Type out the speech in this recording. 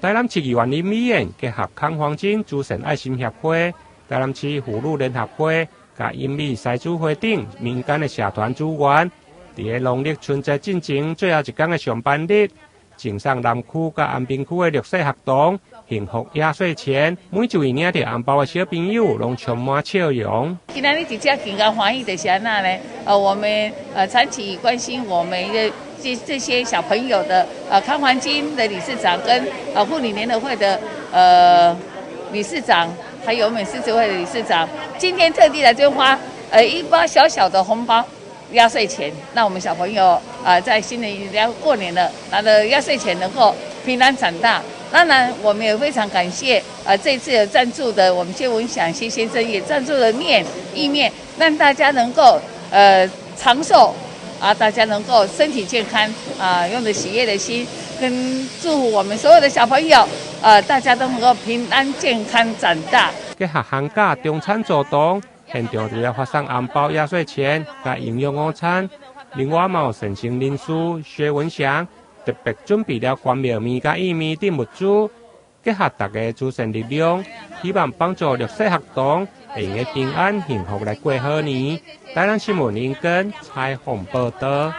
台南市议员林美燕结合康黄金慈善爱心协会、台南市妇女联合会、甲英美西主会等民间的社团组员，伫个农历春节进前最后一天的上班日，前送南区甲安平区的绿色学童幸福压岁钱，每一位领着红包的小朋友拢充满笑容。今天你真正更加欢喜的是安那呢？我们长期关心我们的这些小朋友的康环金的理事长跟妇女联合会的理事长，还有美狮子会的理事长，今天特地来这花一包小小的红包压岁钱，让我们小朋友在新的一年过年了，拿着压岁钱能够平安长大。当然，我们也非常感谢这次有赞助的我们谢文祥谢先生也赞助了意面，让大家能够长寿大家能够身体健康用着喜悦的心，跟祝福我们所有的小朋友大家都能够平安健康长大。结合寒假中餐做动，现场除了发送红包压岁钱，甲营养午餐，另外嘛有善心人士薛文祥特别准备了关庙面甲意面等物资，结合大家慈善力量，希望帮助绿色学童会用平安幸福来过好年。台南新闻林根采访报道。